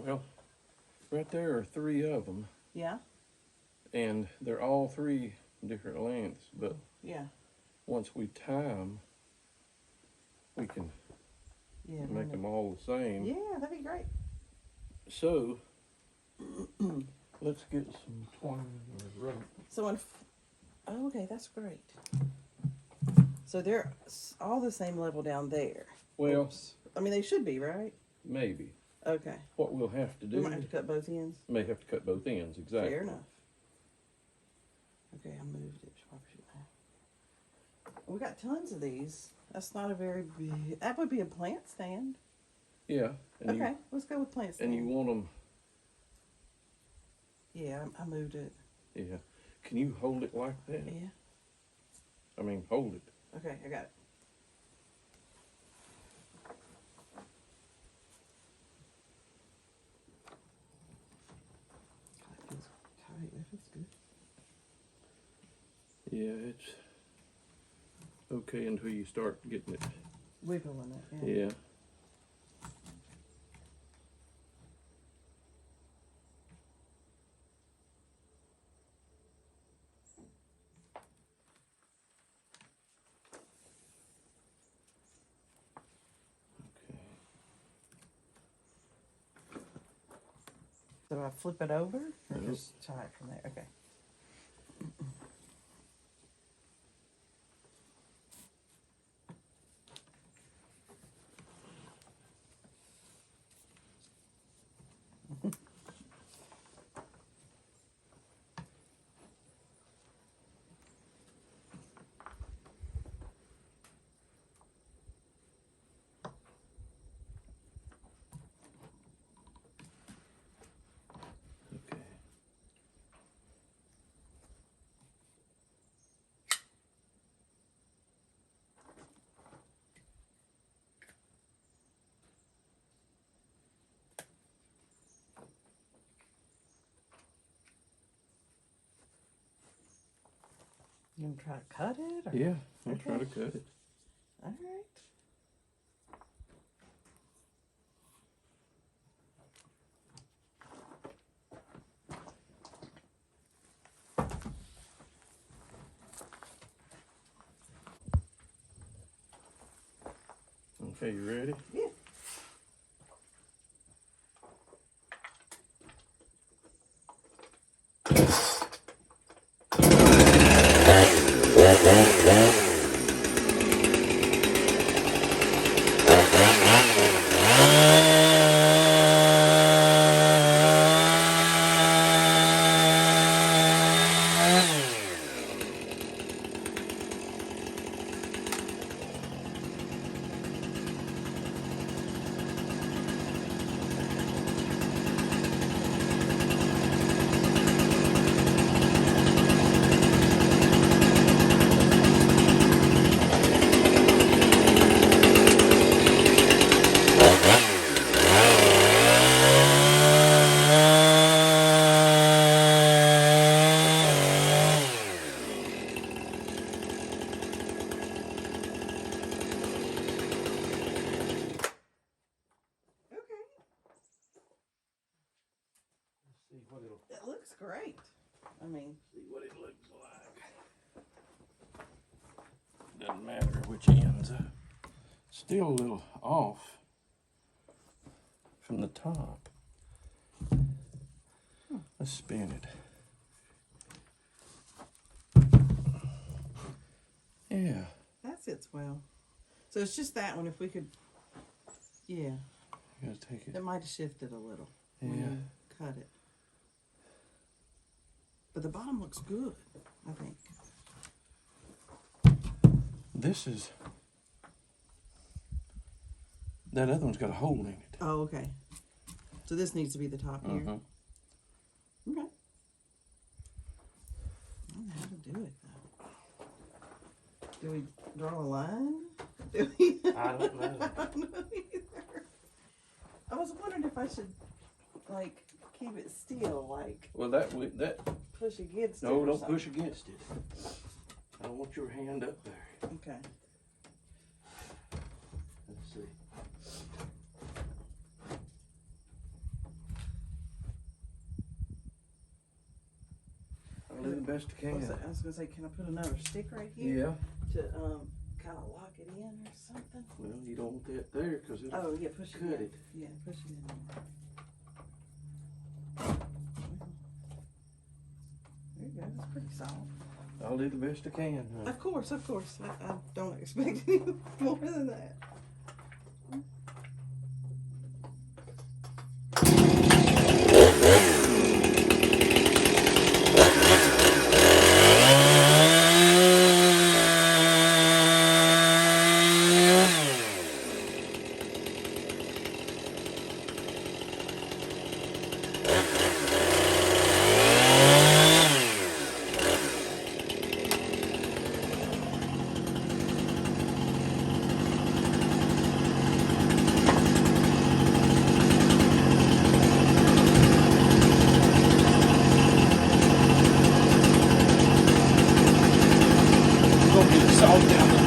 Well, right there are 3 of them, Yeah? and they're all 3 different lengths, but Yeah. once we tie them, we can Yeah. make them all the same. Yeah, that'd be great. So, let's get some twine or rope. So oh, okay, that's great. So they're all the same level down there. Well, Oops. I mean, they should be, right? maybe. Okay. What we'll have to do, We might have to cut both ends. may have to cut both ends, exactly. Fair enough. Okay, I moved it. We got tons of these. That's not a very big. That would be a plant stand. Yeah. And Okay, let's go with plant stand. And you want them. Yeah, I moved it. Yeah. Can you hold it like that? Yeah. I mean, hold it. Okay, I got it. That feels tight. That feels good. Yeah, it's okay until you start getting it. Wiggling it. Yeah. Yeah. So I flip it over or Yep. just tie it from there? Okay. Okay. You gonna try to cut it? Or? Yeah, I'll Okay. try to cut it. All right. Okay, you ready? Yeah. See what it'll. It looks great. I mean, See what it looks like. Doesn't matter which ends. Still a little off from the top. Let's spin it. Yeah. that fits well. So it's just that one. If we could, yeah, You gotta take it. it might have shifted a little Yeah. when you cut it. But the bottom looks good, I think. This is. That other one's got a hole in it. Oh, okay. So this needs to be the top here. Uh-huh. Okay. I don't know how to do it though. Do we draw a line? Do we? I don't know. I don't know either. I was wondering if I should like keep it still, like Well, that. push against it. No, or don't something. push against it. I don't want your hand up there. Okay. Let's see. best I can. I was gonna say, can I put another stick right here? Yeah. To kind of lock it in or something. Well, you don't want that there because it'll Oh yeah, push it in. cut it. Yeah, push it in. There you go. That's pretty solid. I'll do the best I can. Of course, of course. I don't expect any more than that. Go get the salt down there.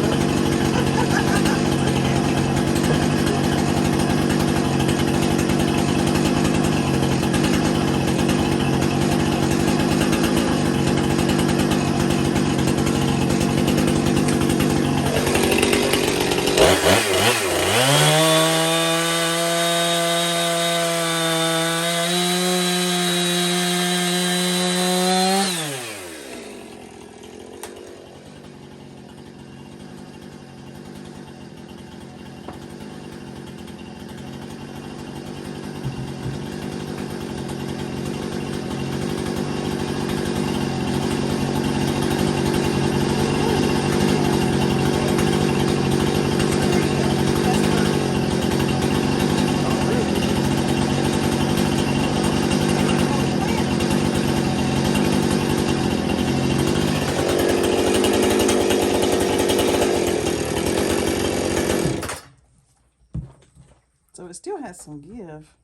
So it still has some give,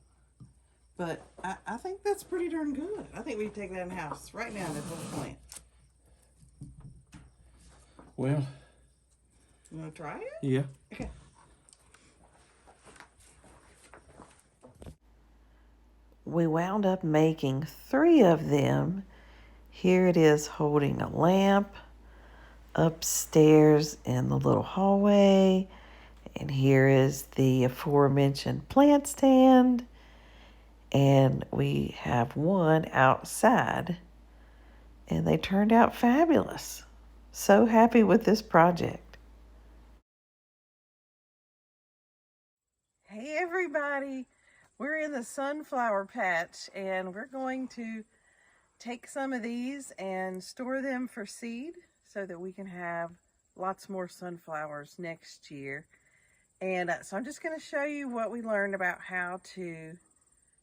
but I think that's pretty darn good. I think we can take that in the house right now and put a plant. Well, You want to try it? yeah. Okay. We wound up making 3 of them. Here it is holding a lamp upstairs in the little hallway. And here is the aforementioned plant stand. And we have one outside. And they turned out fabulous. So happy with this project. Hey everybody, we're in the sunflower patch and we're going to take some of these and store them for seed so that we can have lots more sunflowers next year. And so I'm just going to show you what we learned about how to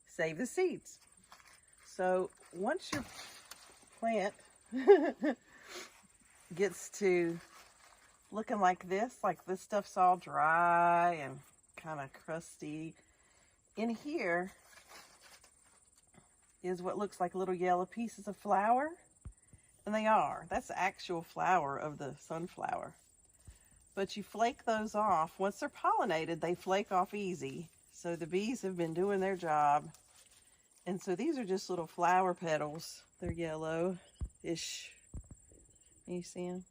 save the seeds. So once your plant gets to looking like this stuff's all dry and kind of crusty, in here is what looks like little yellow pieces of flour, and they are. That's the actual flower of the sunflower. But you flake those off. Once they're pollinated, they flake off easy. So the bees have been doing their job. And so these are just little flower petals. They're yellow-ish. Can you see them?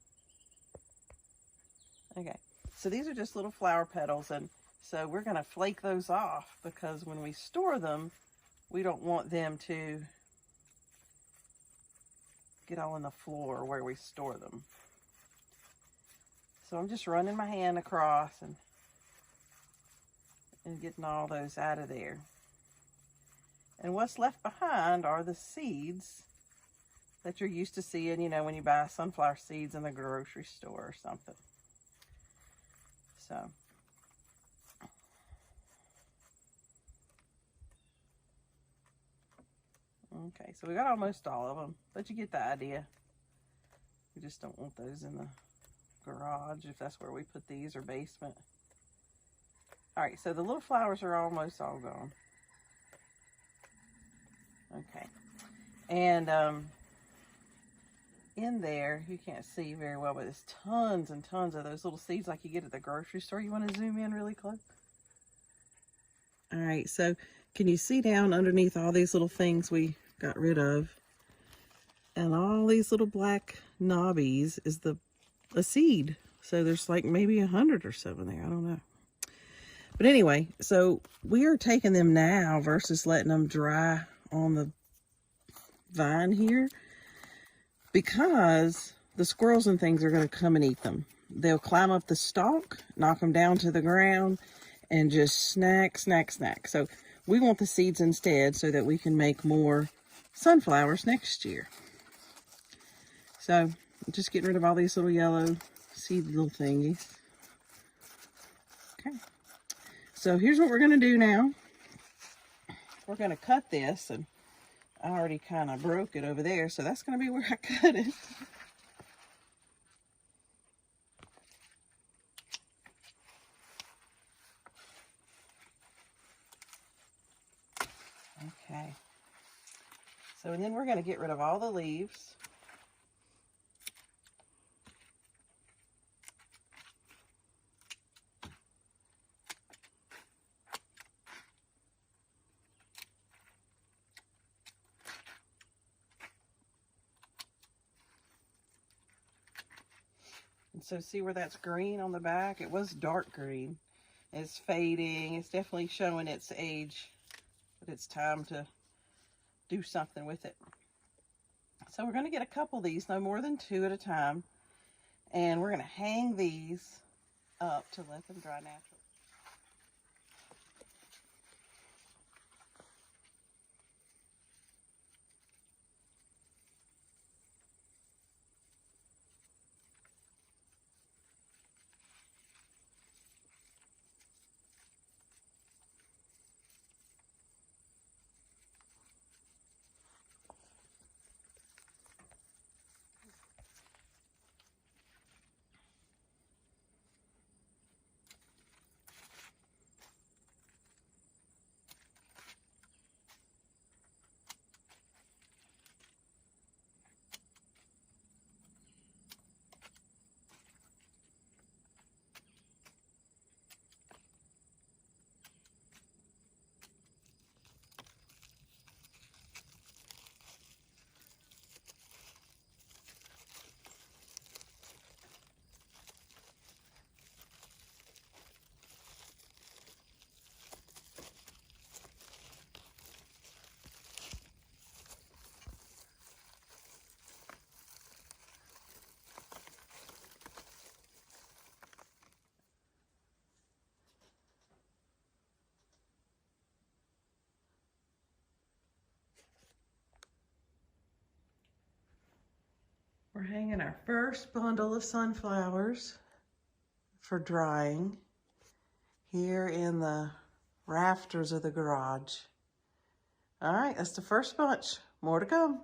Okay. So these are just little flower petals, and so we're going to flake those off because when we store them, we don't want them to get all on the floor where we store them. So I'm just running my hand across and getting all those out of there. And what's left behind are the seeds that you're used to seeing, you know, when you buy sunflower seeds in the grocery store or something. So okay, so we got almost all of them, but you get the idea. We just don't want those in the garage if that's where we put these, or basement. All right, so the little flowers are almost all gone. Okay, and in there, you can't see very well, but there's tons and tons of those little seeds like you get at the grocery store. You want to zoom in really close? All right, so can you see down underneath all these little things we got rid of? And all these little black knobbies is a seed. So there's like maybe 100 or so in there. I don't know. But anyway, so we are taking them now versus letting them dry on the vine here, because the squirrels and things are going to come and eat them. They'll climb up the stalk, knock them down to the ground, and just snack, snack, snack. So we want the seeds instead so that we can make more sunflowers next year. So I'm just getting rid of all these little yellow seed little thingies. Okay. So here's what we're going to do now. We're going to cut this, and I already kind of broke it over there, so that's going to be where I cut it. Okay. So, and then we're going to get rid of all the leaves. And so see where that's green on the back? It was dark green. It's fading. It's definitely showing its age, but it's time to do something with it. So we're going to get a couple of these, no more than 2 at a time. And we're going to hang these up to let them dry naturally. We're hanging our first bundle of sunflowers for drying here in the rafters of the garage. All right, that's the first bunch. More to come.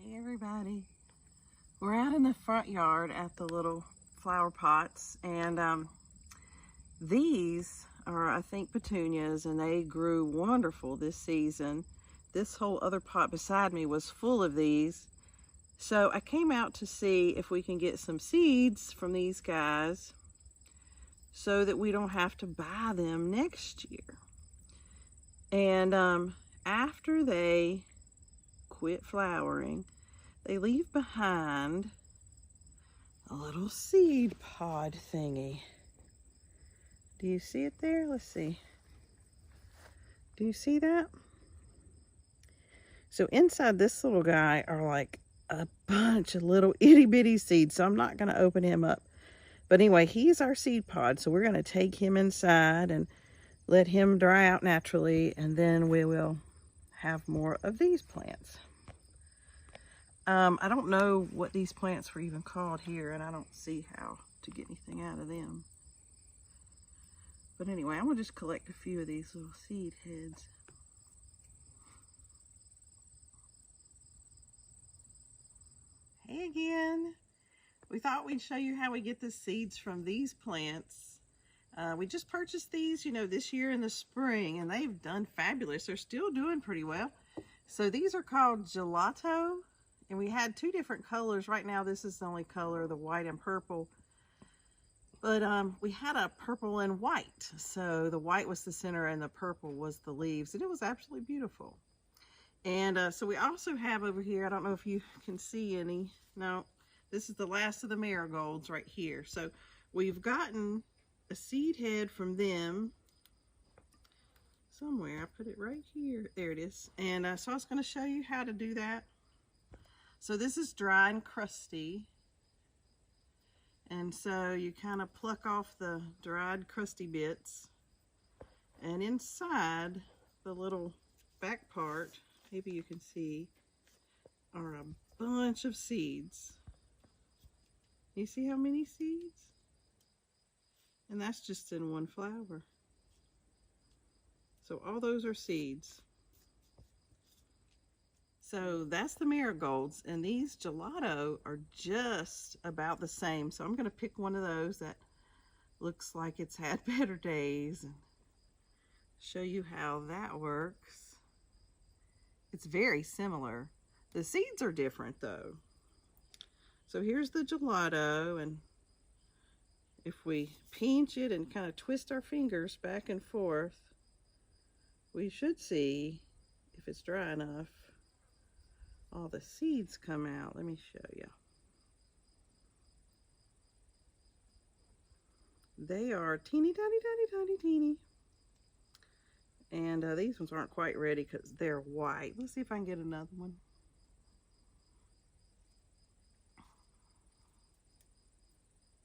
Hey everybody, we're out in the front yard at the little flower pots, and these are, I think, petunias, and they grew wonderful this season. This whole other pot beside me was full of these, so I came out to see if we can get some seeds from these guys so that we don't have to buy them next year. And after they quit flowering, they leave behind a little seed pod thingy. Do you see it there? Let's see. Do you see that? So inside this little guy are like a bunch of little itty bitty seeds. So I'm not going to open him up. But anyway, he's our seed pod. So we're going to take him inside and let him dry out naturally. And then we will have more of these plants. I don't know what these plants were even called here, and I don't see how to get anything out of them. But anyway, I'm going to just collect a few of these little seed heads. Hey again. We thought we'd show you how we get the seeds from these plants. We just purchased these, this year in the spring, and they've done fabulous. They're still doing pretty well. So these are called gelato. And we had two different colors. Right now, this is the only color, the white and purple. But we had a purple and white. So the white was the center and the purple was the leaves. And it was absolutely beautiful. And so we also have over here, I don't know if you can see any. No, this is the last of the marigolds right here. So we've gotten a seed head from them. Somewhere, I put it right here. There it is. And so I was going to show you how to do that. So this is dry and crusty. And so you kind of pluck off the dried crusty bits. And inside the little back part, maybe you can see, are a bunch of seeds. You see how many seeds? And that's just in one flower. So all those are seeds. So that's the marigolds, and these gelato are just about the same. So I'm going to pick one of those that looks like it's had better days and show you how that works. It's very similar. The seeds are different though. So here's the gelato, and if we pinch it and kind of twist our fingers back and forth, we should see, if it's dry enough, all the seeds come out. Let me show you. They are teeny, tiny, tiny, tiny, teeny. And these ones aren't quite ready because they're white. Let's see if I can get another one.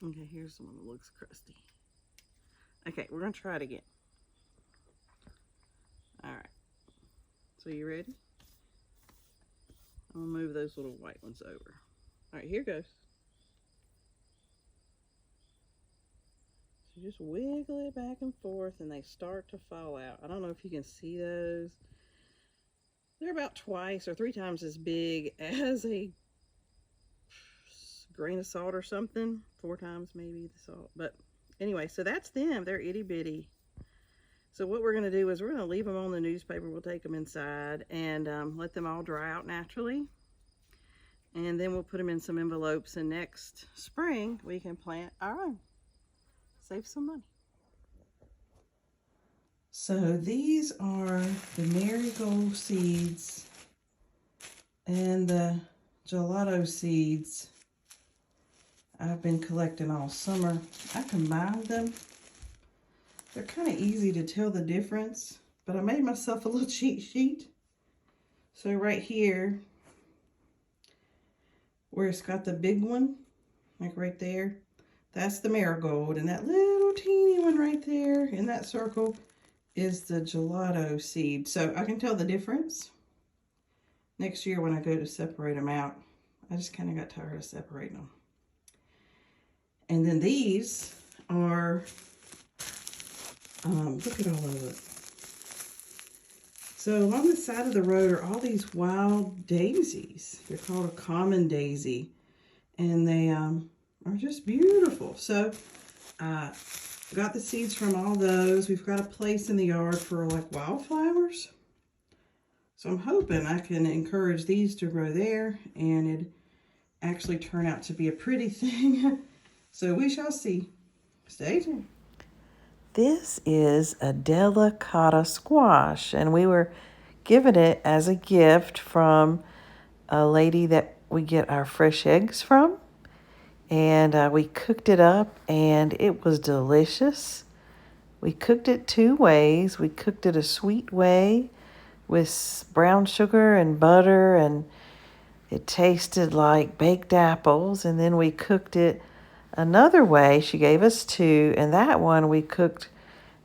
Okay, here's the one that looks crusty. Okay, we're going to try it again. All right. So you ready? I'll move those little white ones over. All right, here goes. So just wiggle it back and forth and they start to fall out. I don't know if you can see those. They're about twice or three times as big as a grain of salt or something. 4 times maybe the salt. But anyway, so that's them. They're itty bitty. So what we're going to do is we're going to leave them on the newspaper. We'll take them inside and let them all dry out naturally. And then we'll put them in some envelopes. And next spring, we can plant our own. Save some money. So these are the marigold seeds and the gelato seeds I've been collecting all summer. I combined them. They're kind of easy to tell the difference, but I made myself a little cheat sheet. So right here, where it's got the big one, like right there, that's the marigold, and that little teeny one right there in that circle is the gelato seed. So I can tell the difference. Next year when I go to separate them out, I just kind of got tired of separating them. And then these are, look at all of it. So along the side of the road are all these wild daisies. They're called a common daisy. And they are just beautiful. So I got the seeds from all those. We've got a place in the yard for like wildflowers. So I'm hoping I can encourage these to grow there and it actually turn out to be a pretty thing. So we shall see. Stay tuned. This is a delicata squash, and we were given it as a gift from a lady that we get our fresh eggs from. and we cooked it up, and it was delicious. We cooked it 2 ways. We cooked it a sweet way with brown sugar and butter, and it tasted like baked apples. And then we cooked it another way. She gave us 2, and that one we cooked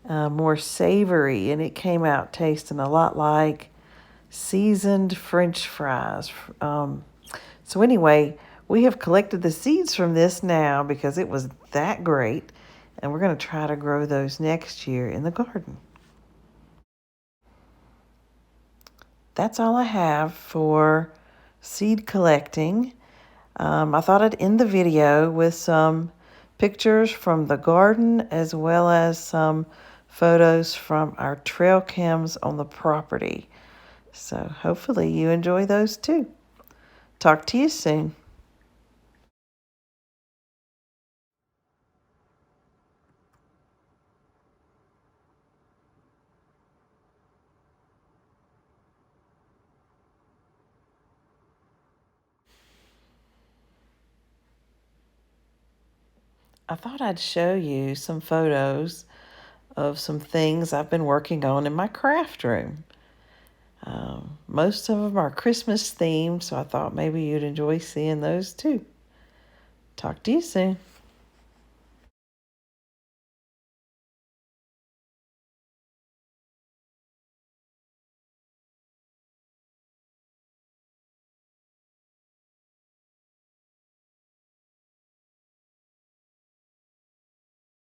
more savory, and it came out tasting a lot like seasoned French fries. So anyway, we have collected the seeds from this now because it was that great, and we're going to try to grow those next year in the garden. That's all I have for seed collecting. I thought I'd end the video with some pictures from the garden as well as some photos from our trail cams on the property. So hopefully you enjoy those too. Talk to you soon. I thought I'd show you some photos of some things I've been working on in my craft room. Most of them are Christmas themed, so I thought maybe you'd enjoy seeing those too. Talk to you soon.